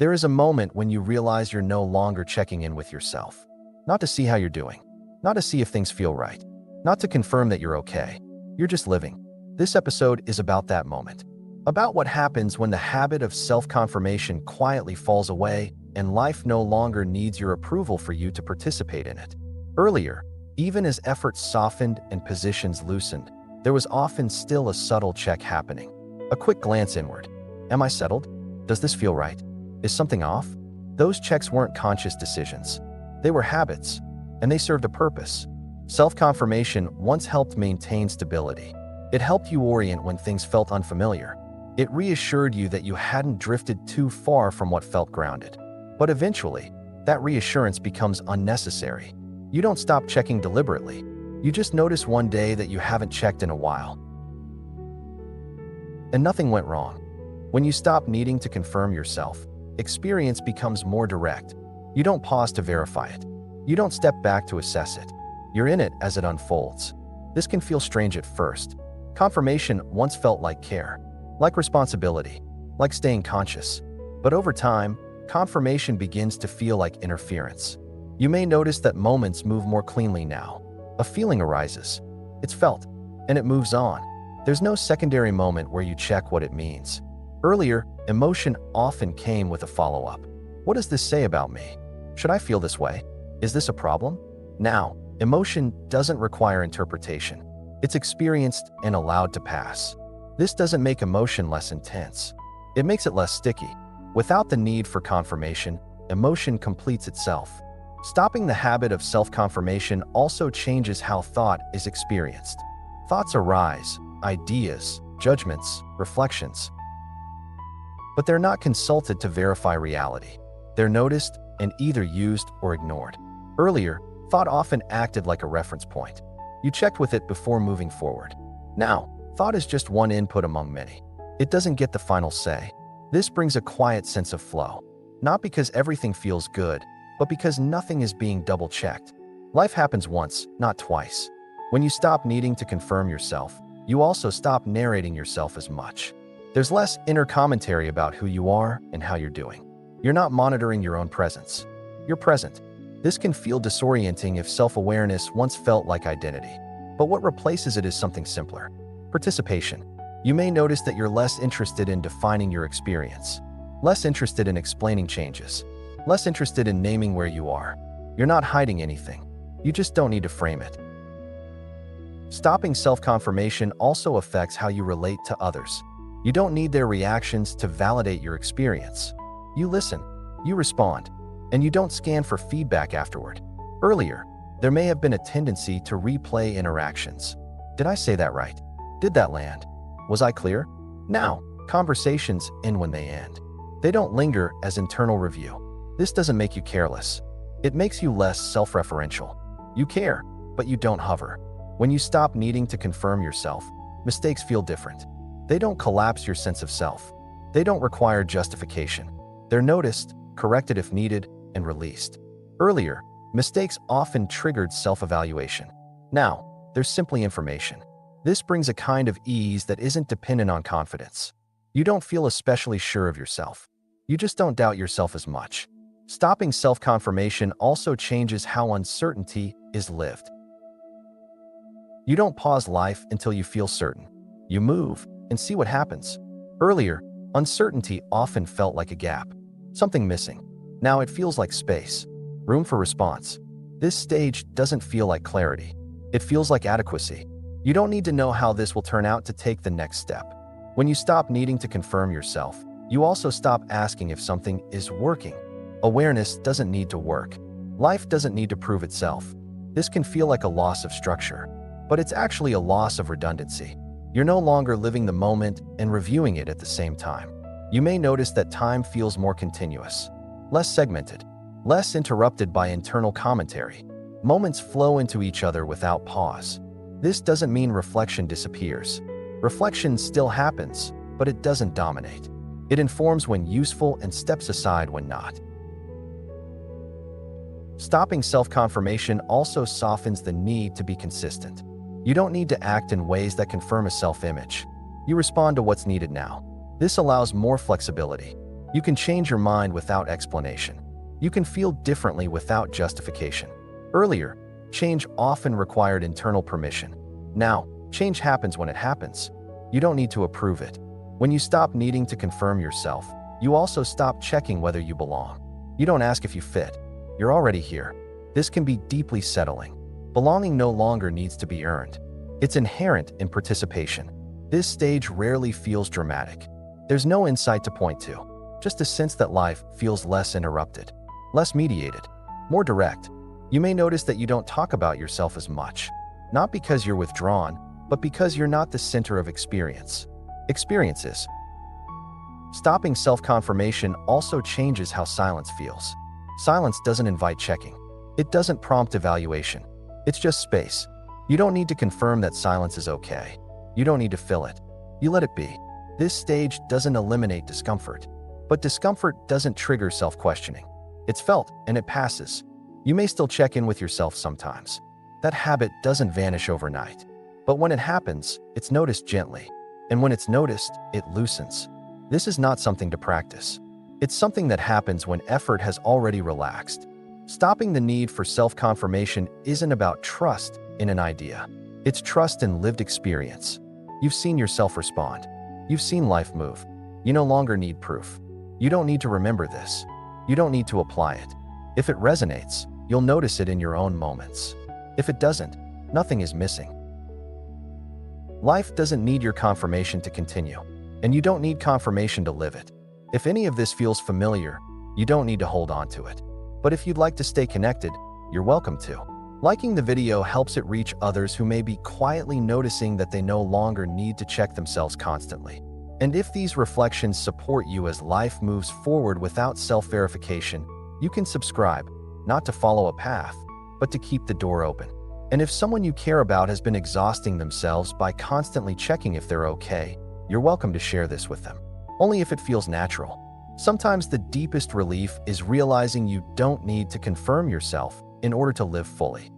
There is a moment when you realize you're no longer checking in with yourself. Not to see how you're doing, not to see if things feel right, not to confirm that you're okay. You're just living. This episode is about that moment. About what happens when the habit of self-confirmation quietly falls away and life no longer needs your approval for you to participate in it. Earlier, even as efforts softened and positions loosened, there was often still a subtle check happening. A quick glance inward. Am I settled? Does this feel right? Is something off? Those checks weren't conscious decisions. They were habits, and they served a purpose. Self-confirmation once helped maintain stability. It helped you orient when things felt unfamiliar. It reassured you that you hadn't drifted too far from what felt grounded. But eventually, that reassurance becomes unnecessary. You don't stop checking deliberately. You just notice one day that you haven't checked in a while. And nothing went wrong. When you stop needing to confirm yourself, experience becomes more direct. You don't pause to verify it. You don't step back to assess it. You're in it as it unfolds. This can feel strange at first. Confirmation once felt like care, like responsibility, like staying conscious. But over time, confirmation begins to feel like interference. You may notice that moments move more cleanly now. A feeling arises. It's felt, and it moves on. There's no secondary moment where you check what it means. Earlier, emotion often came with a follow-up. What does this say about me? Should I feel this way? Is this a problem? Now, emotion doesn't require interpretation. It's experienced and allowed to pass. This doesn't make emotion less intense. It makes it less sticky. Without the need for confirmation, emotion completes itself. Stopping the habit of self-confirmation also changes how thought is experienced. Thoughts arise, ideas, judgments, reflections. But they're not consulted to verify reality. They're noticed and either used or ignored. Earlier, thought often acted like a reference point. You checked with it before moving forward. Now, thought is just one input among many. It doesn't get the final say. This brings a quiet sense of flow. Not because everything feels good, but because nothing is being double-checked. Life happens once, not twice. When you stop needing to confirm yourself, you also stop narrating yourself as much. There's less inner commentary about who you are and how you're doing. You're not monitoring your own presence. You're present. This can feel disorienting if self-awareness once felt like identity. But what replaces it is something simpler. Participation. You may notice that you're less interested in defining your experience, less interested in explaining changes, less interested in naming where you are. You're not hiding anything. You just don't need to frame it. Stopping self-confirmation also affects how you relate to others. You don't need their reactions to validate your experience. You listen, you respond, and you don't scan for feedback afterward. Earlier, there may have been a tendency to replay interactions. Did I say that right? Did that land? Was I clear? Now, conversations end when they end. They don't linger as internal review. This doesn't make you careless. It makes you less self-referential. You care, but you don't hover. When you stop needing to confirm yourself, mistakes feel different. They don't collapse your sense of self. They don't require justification. They're noticed, corrected if needed, and released. Earlier, mistakes often triggered self-evaluation. Now, there's simply information. This brings a kind of ease that isn't dependent on confidence. You don't feel especially sure of yourself. You just don't doubt yourself as much. Stopping self-confirmation also changes how uncertainty is lived. You don't pause life until you feel certain. You move and see what happens. Earlier, uncertainty often felt like a gap, something missing. Now it feels like space, room for response. This stage doesn't feel like clarity. It feels like adequacy. You don't need to know how this will turn out to take the next step. When you stop needing to confirm yourself, you also stop asking if something is working. Awareness doesn't need to work. Life doesn't need to prove itself. This can feel like a loss of structure, but it's actually a loss of redundancy. You're no longer living the moment and reviewing it at the same time. You may notice that time feels more continuous, less segmented, less interrupted by internal commentary. Moments flow into each other without pause. This doesn't mean reflection disappears. Reflection still happens, but it doesn't dominate. It informs when useful and steps aside when not. Stopping self-confirmation also softens the need to be consistent. You don't need to act in ways that confirm a self-image. You respond to what's needed now. This allows more flexibility. You can change your mind without explanation. You can feel differently without justification. Earlier, change often required internal permission. Now, change happens when it happens. You don't need to approve it. When you stop needing to confirm yourself, you also stop checking whether you belong. You don't ask if you fit. You're already here. This can be deeply settling. Belonging no longer needs to be earned. It's inherent in participation. This stage rarely feels dramatic. There's no insight to point to, just a sense that life feels less interrupted, less mediated, more direct. You may notice that you don't talk about yourself as much, not because you're withdrawn, but because you're not the center of experiences. Stopping self-confirmation also changes how silence feels. Silence doesn't invite checking. It doesn't prompt evaluation. It's just space. You don't need to confirm that silence is okay. You don't need to fill it. You let it be. This stage doesn't eliminate discomfort, but discomfort doesn't trigger self-questioning. It's felt and it passes. You may still check in with yourself sometimes. That habit doesn't vanish overnight. But when it happens, it's noticed gently. And when it's noticed, it loosens. This is not something to practice. It's something that happens when effort has already relaxed. Stopping the need for self-confirmation isn't about trust in an idea. It's trust in lived experience. You've seen yourself respond. You've seen life move. You no longer need proof. You don't need to remember this. You don't need to apply it. If it resonates, you'll notice it in your own moments. If it doesn't, nothing is missing. Life doesn't need your confirmation to continue, and you don't need confirmation to live it. If any of this feels familiar, you don't need to hold on to it. But if you'd like to stay connected, you're welcome to. Liking the video helps it reach others who may be quietly noticing that they no longer need to check themselves constantly. And if these reflections support you as life moves forward without self-verification, you can subscribe, not to follow a path, but to keep the door open. And if someone you care about has been exhausting themselves by constantly checking if they're okay, you're welcome to share this with them. Only if it feels natural. Sometimes the deepest relief is realizing you don't need to confirm yourself in order to live fully.